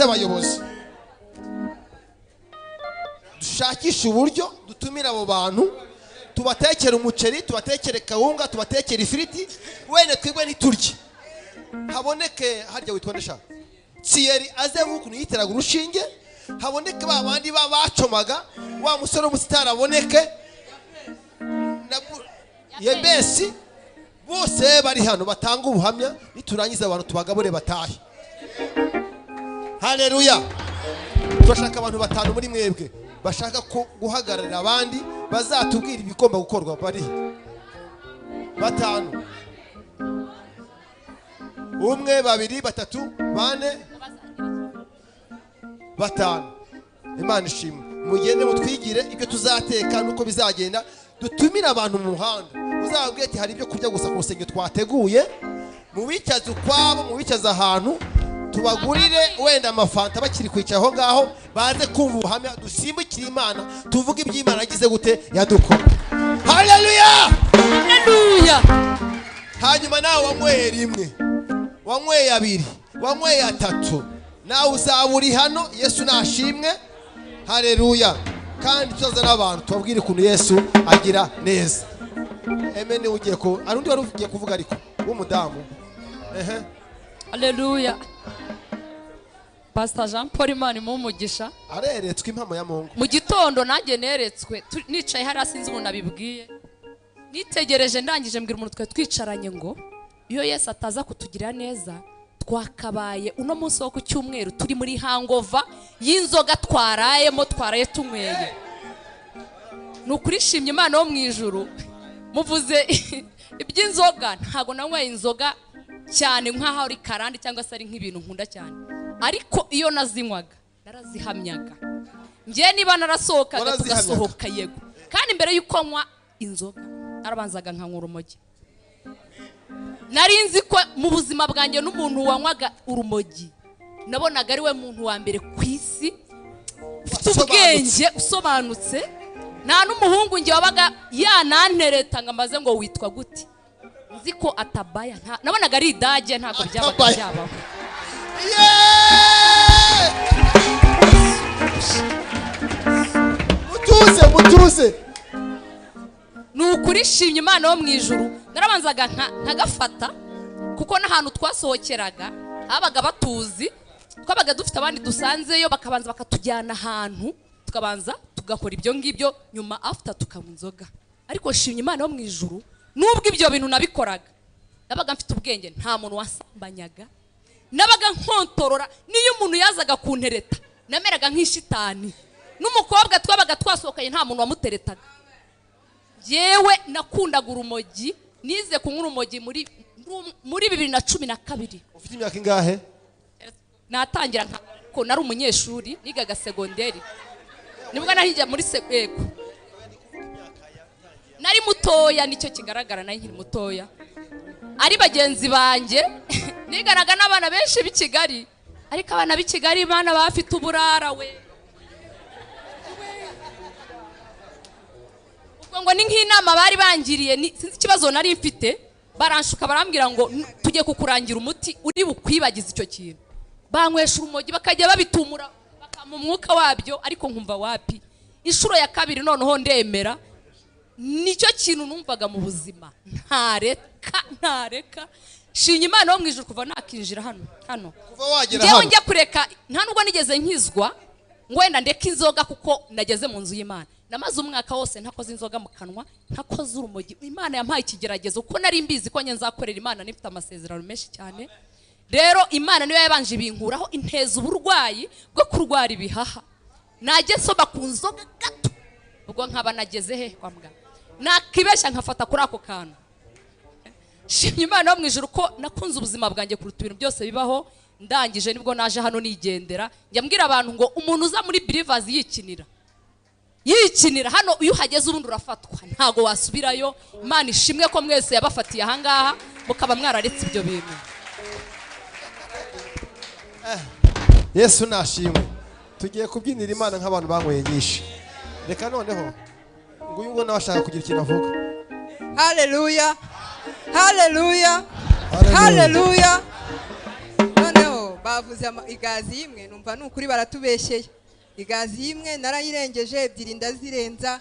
se abayobozi dushakisha uburyo dutumira abo bantu tubatekera umuceri tubatekere kawunga tubatekera ifiriti wene twebwe ntiturye haboneke harya witwa ndesha Thierry aze ukuntu yiteraga urushinge haboneke babandi bacomaga wa musore umusitara aboneke Yebesi bose bari hano batanga ubuhamya niturangiza abantu tubagabure batahe. Haleluya. Turashaka abantu batanu muri mwebwe bashaka guhagararira abandi bazatubwira ibigomba gukorwa bari batanu. Umwe, babiri, batatu, bane, batanu. Imana ishimwe. Mugende mutwigire ibyo tuzateka nuko bizagenda. Dutumira abantu mu muhanda. Uzababwiye ati hari ibyo kurya gusa ku rusenge twateguye. Mu bicaza ukwabo, mu bicaza ahantu tubagurire wenda amafanta bakiri kwicara aho ngaho baze kumva ubuhamya dusimbukira Imana tuvuga iby'Imana yagize gute yadukora. Haleluya! Haleluya! Hanyuma nawe wanyweye rimwe, wanyweye abiri, wanyweye atatu, nawe uzaburi hano. Yesu nashimwe. Haleluya. Kandi tuzazana abantu tubabwire ukuntu Yesu agira neza. Amen. Ugiye ko arundi wari ugiye kuvuga ariko w'umudamu. Haleluya. Pastor Jean Paul Imana mumugisha areretswe impamo ya Mungu. Mu gitondo nanjye neretswe nicaye hari asinze umuntu abibwiye nitegereje ndangije mbwira umuntu twe twicaranye ngo iyo Yesu ataza kutugira neza twakabaye uno munsi wo ku cyumweru turi muri hangova y'inzoga twaraye tunyweye. Nukurishimye Imana wo mu ijuru muvuze iby'inzoga ntago nanyweye inzoga cyane nk'aho ari karandi cyangwa se ari nk'ibintu nkunda cyane, ariko iyo nazinywaga narazihamyaga. Ngiye niba narasohokaga tugasohoka yego, kandi mbere yuko nywa inzoga narabanzaga nkanywa urumogi. Nari nzi ko mu buzima bwanjye n'umuntu wanywaga urumogi nabonaga ari we muntu wa mbere ku isi ufite ubwenge usobanutse. Nta n'umuhungu ngiye wabaga yanantereta ngo amaze ngo witwa gute, nzi ko atabaya nabonaga ari idage ntago byabaga byabaho. Mutuze nukurishimye Imana wo mu ijuru. Narabanzaga nkagafata kuko n'ahantu twasohokeraga habaga batuzi, twabaga dufite abandi dusanzeyo bakabanza bakatujyana ahantu tukabanza tugakora ibyo ngibyo, nyuma after tukanywa inzoga. Ariko shimye Imana wo mu ijuru nubwo ibyo bintu nabikoraga nabaga mfite ubwenge, nta muntu wasambanyaga, nabaga nkontorora. Niyo umuntu yazaga kuntereta nameraga nk'ishitani. N'umukobwa twabaga twasohokanye nta muntu wamuteretaga. Yewe nakundaga urumogi, nize kunywa urumogi muri 2012. Ufite imyaka ingahe? Natangira ko nari umunyeshuri nigaga segonderi, nibwo nahiye muri segeko. Nari mutoya nicyo kigaragara, nari nkiri mutoya. Ari bagenzi banjye nigaraga n'abana benshi b'i Kigali, ariko abana b'i Kigali Imana bafite uburara we. Ubwo ngo ni nk'inama bari bangiriye, sinzi ikibazo nari mfite, baranshuka barambwira ngo tujye kukurangira umuti uri bukwibagiza icyo kintu. Banywesha urumogi bakajya babitumura bakama umwuka wabyo, ariko nkumva wapi. Inshuro ya kabiri noneho ndemera, nicyo kintu numvaga mu buzima ntareka. Shinye Imana wo mu ijuru kuva nakinjira hano kuva wagera hano ngewe njya kureka. Nta nubwo nigeze nkizwa ngo wenda ndeka inzoga kuko nageze mu nzu y'Imana. Namaze umwaka wose ntakoze inzoga mu kanwa, ntakoze urumogi. Imana yampaye ikigeragezo kuko nari mbizi ko nzakorera Imana, nifite amasezerano menshi cyane. Rero Imana niyo yabanje binkuraho inteza uburwayi bwo kurwara ibihaha. Najye soba ku nzoga gato ubwo nkaba nageze he kwa muganga, nakibeshya nkafata kuri ako kantu. Shimye Imana wo mu ijuru ko nakunze ubuzima bwanjye kuruta ibintu byose bibaho. Ndangije nibwo naje hano nigendera, njya mbwira abantu ngo umuntu uza muri Believers yikinira hano, iyo uhageze ubundi urafatwa ntago wasubirayo. Imana ishimwe ko mwese yabafatiye ahangaha mukaba mwararetse ibyo bintu. Yesu nashimwe. Tugiye kubyinira Imana nk'abantu banyweye nyinshi. Reka noneho ngo uyu ngo nabashaka kugira ikintu avuga. Haleluya, haleluya, haleluya. Noneho bavuze igazi imwe numva nukuri baratubeshyeye igazi imwe narayirengeje ebyiri ndazirenza